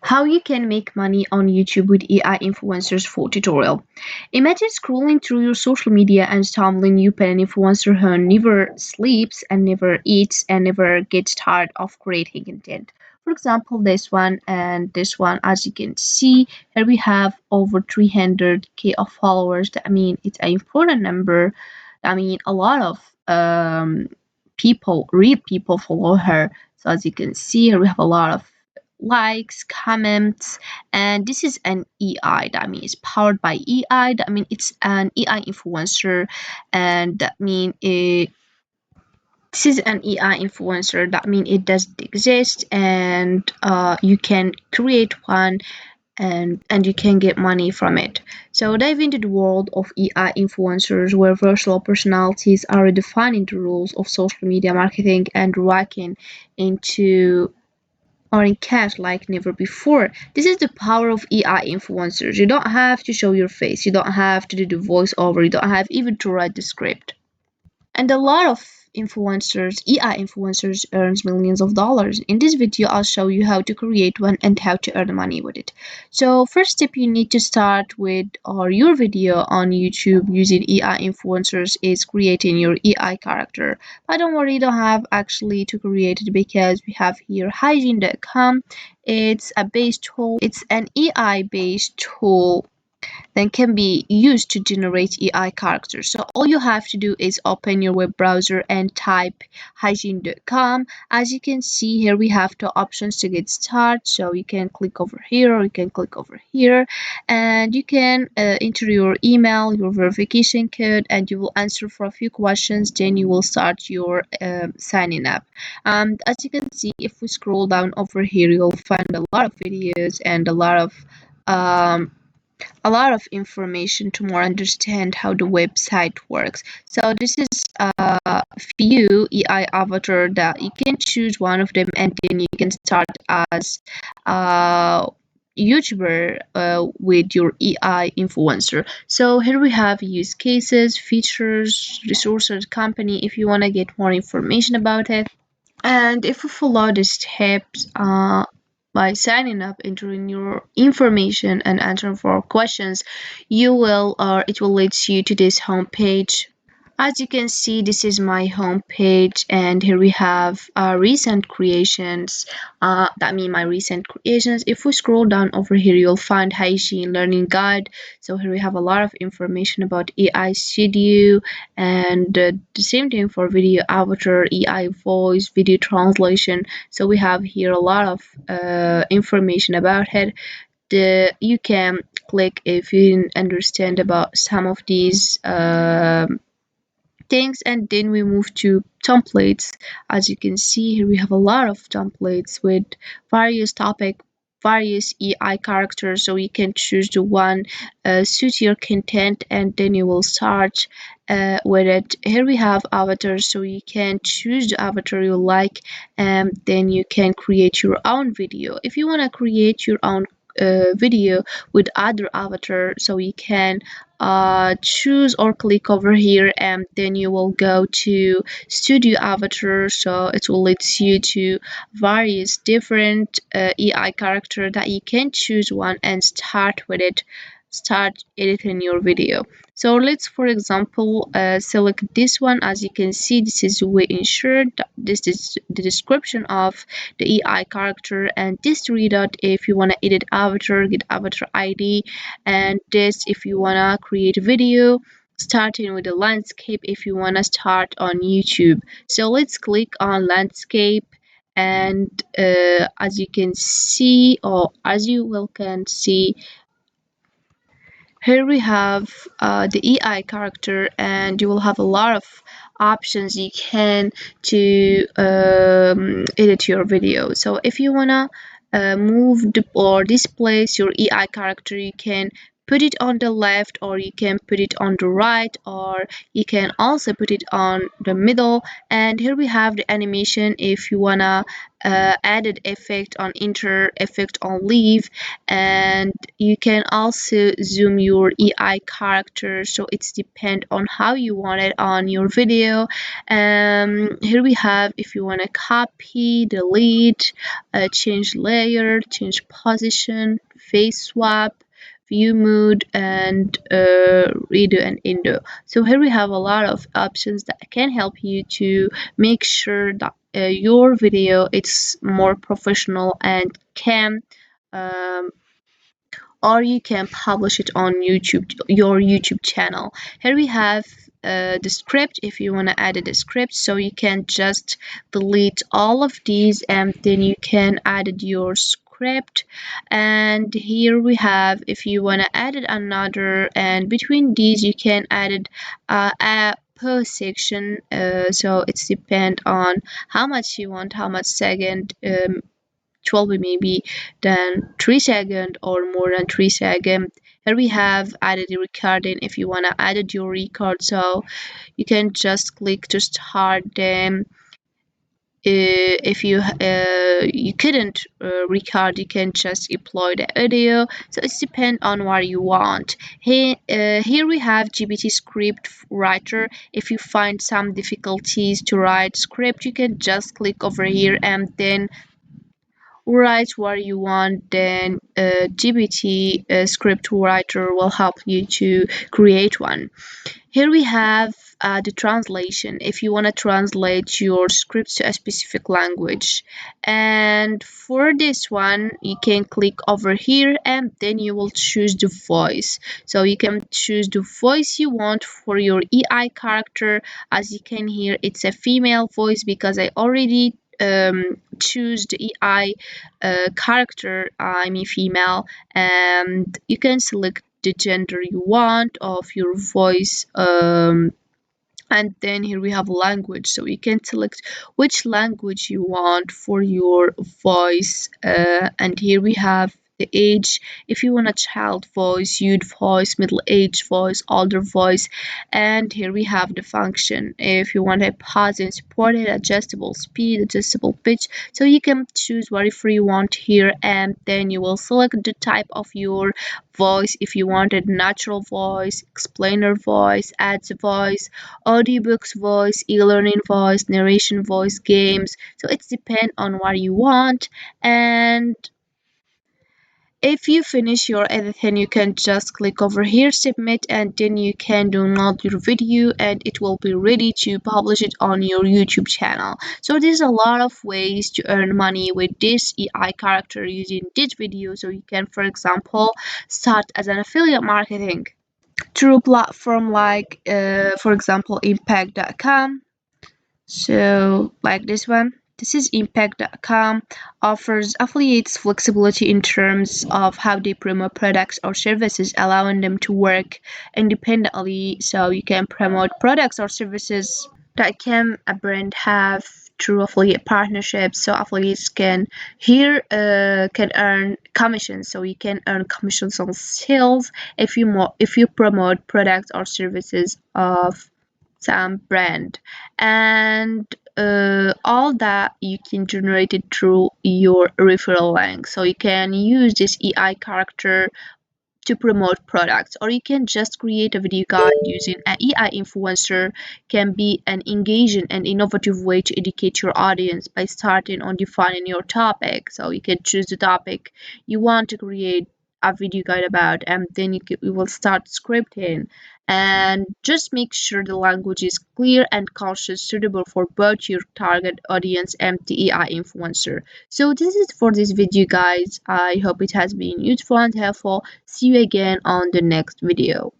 How you can make money on YouTube with AI influencers full tutorial. Imagine scrolling through your social media and stumbling upon an influencer who never sleeps and never eats and never gets tired of creating content. For example, this one and this one, as you can see, here we have over 300k of followers. I mean, it's an important number. I mean, a lot of people, real people follow her. So as you can see, here we have a lot of likes, comments, and this is an EI. That means powered by EI. That means it's an EI influencer, and that means this is an EI influencer. That means it doesn't exist, and you can create one and you can get money from it. So dive into the world of AI influencers where virtual personalities are redefining the rules of social media marketing and rocking into or in cash like never before. This is the power of AI influencers. You don't have to show your face, you don't have to do the voiceover, you don't have even to write the script. And a lot of influencers, AI influencers, earns millions of dollars. In this video, I'll show you how to create one and how to earn money with it. So first step you need to start with or your video on YouTube using AI influencers is creating your AI character. But don't worry, you don't have actually to create it because we have here hygiene.com. It's a base tool. It's an AI based tool then can be used to generate AI characters. So all you have to do is open your web browser and type hygiene.com. As you can see here, we have two options to get started. So you can click over here or you can click over here and you can enter your email, your verification code, and you will answer for a few questions. Then you will start your signing up. As you can see, if we scroll down over here, you'll find a lot of videos and um, a lot of information to more understand how the website works. So this is a few AI avatar that you can choose one of them and then you can start as a YouTuber with your AI influencer. So here we have use cases, features, resources, company if you want to get more information about it. And if you follow the steps by signing up, entering your information and answering for questions, you will or it will lead you to this homepage. As you can see, this is my home page, and here we have recent creations. That means my recent creations. If we scroll down over here, you'll find hygiene learning guide. So here we have a lot of information about AI Studio, and the same thing for video avatar, AI voice, video translation. So we have here a lot of information about it. You can click if you didn't understand about some of these things, and then we move to templates. As you can see here, we have a lot of templates with various topic, various AI characters, so you can choose the one suit your content and then you will start with it. Here we have avatars, so you can choose the avatar you like and then you can create your own video. If you want to create your own video with other avatar, so you can choose or click over here and then you will go to studio avatar, so it will lead you to various different AI character that you can choose one and start with it, start editing your video. So let's for example select this one. As you can see, this is we ensured this is the description of the AI character, and this three dot if you want to edit avatar, get avatar ID, and this if you want to create a video, starting with the landscape if you want to start on YouTube. So let's click on landscape, and as you can see, or as you will can see, here we have the AI character, and you will have a lot of options you can to edit your video. So if you wanna move or displace your AI character, you can put it on the left, or you can put it on the right, or you can also put it on the middle. And here we have the animation if you wanna added effect on enter, effect on leave, and you can also zoom your EI character, so it's depend on how you want it on your video. Here we have if you want to copy, delete, change layer, change position, face swap, view mode, and redo and undo. So here we have a lot of options that can help you to make sure that your video it's more professional and can um, or you can publish it on YouTube, your YouTube channel. Here we have the script if you want to add a script, so you can just delete all of these and then you can add your script. And here we have if you want to add another, and between these you can add a per section, so it's depend on how much you want, how much second, 12 maybe, then 3 second or more than 3 second. Here we have added the recording if you want to add your record, so you can just click to start them. If you couldn't record, you can just upload the audio, so it's depend on what you want. Here we have GPT script writer. If you find some difficulties to write script, you can just click over here and then write what you want. Then GPT script writer will help you to create one. Here we have the translation if you want to translate your scripts to a specific language. And for this one, you can click over here and then you will choose the voice. So you can choose the voice you want for your EI character. As you can hear, it's a female voice because I already choose the EI character, I mean female, and you can select the gender you want of your voice. And then here we have language, so you can select which language you want for your voice. And here we have the age if you want a child voice, youth voice, middle age voice, older voice. And here we have the function if you want a pause and supported, adjustable speed, adjustable pitch, so you can choose whatever you want here. And then you will select the type of your voice if you wanted natural voice, explainer voice, ads voice, audiobooks voice, e-learning voice, narration voice, games. So it's depend on what you want. And if you finish your editing, you can just click over here, submit, and then you can download your video and it will be ready to publish it on your YouTube channel. So there's a lot of ways to earn money with this EI character using this video. So you can, for example, start as an affiliate marketing through platform like for example impact.com. So like this one, this is impact.com, offers affiliates flexibility in terms of how they promote products or services, allowing them to work independently. So you can promote products or services that can a brand have through affiliate partnerships. So affiliates can here can earn commissions, so you can earn commissions on sales if you promote products or services of some brand. And all that you can generate it through your referral link, so you can use this EI character to promote products, or you can just create a video guide using an AI influencer. Can be an engaging and innovative way to educate your audience by starting on defining your topic. So you can choose the topic you want to create a video guide about, and then you will start scripting. And just make sure the language is clear and conscious, suitable for both your target audience and the AI influencer. So this is for this video, guys. I hope it has been useful and helpful. See you again on the next video.